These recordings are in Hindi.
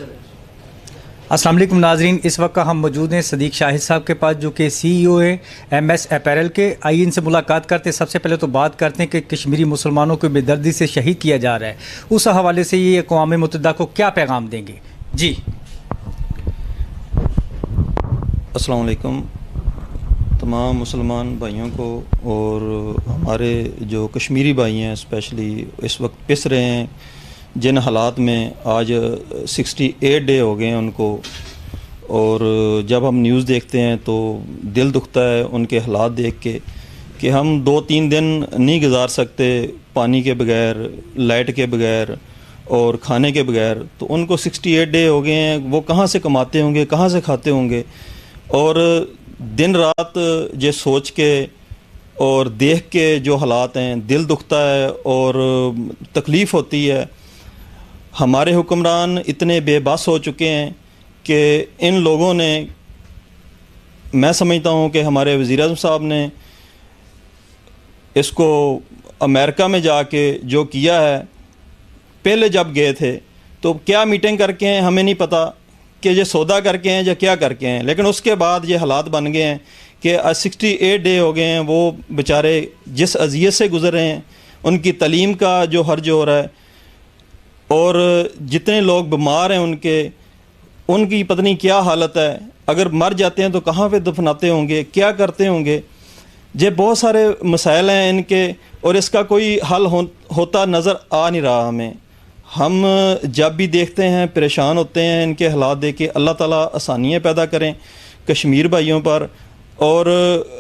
अस्सलाम वालेकुम नाजरीन, इस वक्त हम मौजूद हैं सदीक शाहिद साहब के पास जो कि CEO है MS अपैरल के। आइए इनसे मुलाकात करते हैं। सबसे पहले तो बात करते हैं कि कश्मीरी मुसलमानों को बेदर्दी से शहीद किया जा रहा है, उस हवाले से ये अक़वाम मुत्तहिदा को क्या पैगाम देंगे? जी अस्सलाम वालेकुम तमाम मुसलमान भाइयों को और हमारे जो कश्मीरी भाई हैं स्पेशली इस वक्त पिस रहे हैं जिन हालात में आज 68 डे हो गए हैं उनको, और जब हम न्यूज़ देखते हैं तो दिल दुखता है उनके हालात देख के कि हम 2-3 दिन नहीं गुजार सकते पानी के बगैर, लाइट के बगैर और खाने के बगैर। तो उनको 68 डे हो गए हैं, वो कहाँ से कमाते होंगे, कहाँ से खाते होंगे? और दिन रात ये सोच के और देख के जो हालात हैं दिल दुखता है और तकलीफ़ होती है। हमारे हुक्मरान इतने बेबस हो चुके हैं कि इन लोगों ने, मैं समझता हूँ कि हमारे वज़ीर-ए-आज़म साहब ने इसको अमेरिका में जाके जो किया है, पहले जब गए थे तो क्या मीटिंग करके हैं हमें नहीं पता कि ये सौदा करके हैं या क्या करके हैं, लेकिन उसके बाद ये हालात बन गए हैं कि 68 डे हो गए हैं वो बेचारे जिस अज़ियत से गुज़र रहे हैं, उनकी तालीम का जो हर्ज हो रहा है और जितने लोग बीमार हैं उनकी पता नहीं क्या हालत है। अगर मर जाते हैं तो कहाँ पे दफनाते होंगे, क्या करते होंगे? ये बहुत सारे मसाइल हैं इनके और इसका कोई हल होता नज़र आ नहीं रहा हमें। हम जब भी देखते हैं परेशान होते हैं इनके हालात देख के। अल्लाह ताला आसानियाँ पैदा करें कश्मीर भाइयों पर, और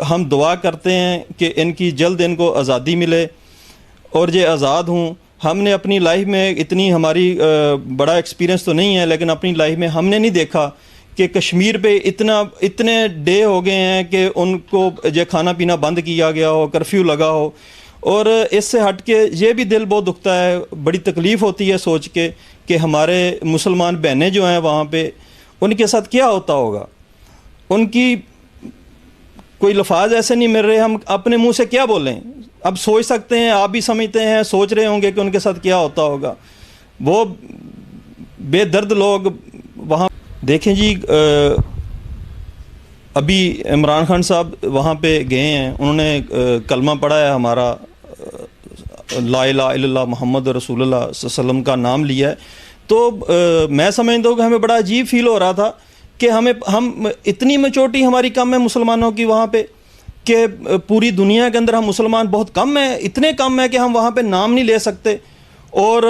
हम दुआ करते हैं कि इनकी जल्द इनको आज़ादी मिले और ये आज़ाद हूँ। हमने अपनी लाइफ में इतनी हमारी बड़ा एक्सपीरियंस तो नहीं है, लेकिन अपनी लाइफ में हमने नहीं देखा कि कश्मीर पे इतने डे हो गए हैं कि उनको जो खाना पीना बंद किया गया हो, कर्फ्यू लगा हो। और इससे हट के ये भी दिल बहुत दुखता है, बड़ी तकलीफ़ होती है सोच के कि हमारे मुसलमान बहनें जो हैं वहाँ पे, उनके साथ क्या होता होगा। उनकी कोई लफाज ऐसे नहीं मिल रहे, हम अपने मुंह से क्या बोलें। अब सोच सकते हैं, आप भी समझते हैं, सोच रहे होंगे कि उनके साथ क्या होता होगा। वो बेदर्द लोग वहाँ देखें जी। अभी इमरान खान साहब वहाँ पे गए हैं, उन्होंने कलमा पढ़ा है हमारा ला इलाहा इल्लल्लाह मुहम्मद रसूलुल्लाह सल्लल्लाहु अलैहि वसल्लम का नाम लिया है। तो मैं समझता हूँ कि हमें बड़ा अजीब फील हो रहा था कि हम इतनी मैच्योरिटी हमारी कम है मुसलमानों की वहाँ पे, कि पूरी दुनिया के अंदर हम मुसलमान बहुत कम हैं, इतने कम है कि हम वहाँ पे नाम नहीं ले सकते। और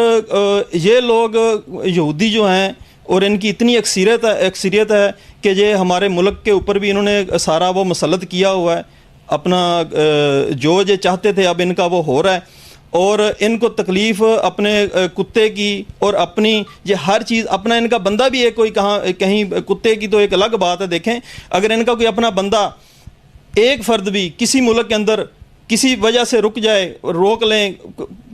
ये लोग यहूदी जो हैं और इनकी इतनी अक्सरियत है कि ये हमारे मुल्क के ऊपर भी इन्होंने सारा वो मसलत किया हुआ है अपना, जो ये चाहते थे अब इनका वो हो रहा है। और इनको तकलीफ़ अपने कुत्ते की और अपनी ये हर चीज़, अपना इनका बंदा भी है कोई कहीं, कुत्ते की तो एक अलग बात है। देखें अगर इनका कोई अपना बंदा, एक फ़र्द भी किसी मुल्क के अंदर किसी वजह से रुक जाए, रोक लें,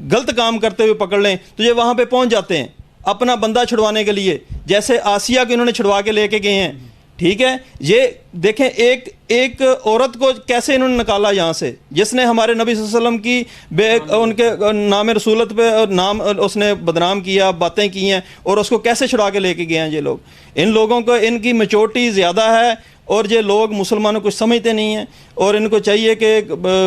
गलत काम करते हुए पकड़ लें, तो ये वहाँ पे पहुँच जाते हैं अपना बंदा छुड़वाने के लिए, जैसे आसिया को इन्होंने छुड़वा के लेके गए हैं। ठीक है, ये देखें एक औरत को कैसे इन्होंने निकाला यहाँ से, जिसने हमारे नबी सल्लल्लाहु अलैहि वसल्लम की उनके नाम रसूलत पे नाम उसने बदनाम किया, बातें की हैं, और उसको कैसे छुड़ा के लेके गए हैं ये लोग। इन लोगों को इनकी मैच्योरिटी ज़्यादा है और ये लोग मुसलमानों को समझते नहीं हैं। और इनको चाहिए कि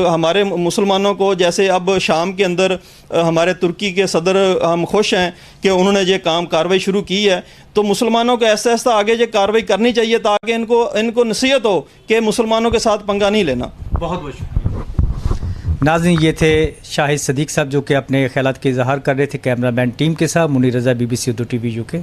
हमारे मुसलमानों को, जैसे अब शाम के अंदर हमारे तुर्की के सदर, हम खुश हैं कि उन्होंने ये कार्रवाई शुरू की है, तो मुसलमानों को ऐसा ऐसा आगे ये कार्रवाई करनी चाहिए ताकि इनको नसीहत हो कि मुसलमानों के साथ पंगा नहीं लेना। बहुत बहुत शुक्रिया। नाज़रीन, ये थे शाहिद सदीक साहब जो कि अपने ख्यालात के इजहार कर रहे थे कैमरामैन टीम के साथ। मुनीर रज़ा, BBC उर्दू TV UK।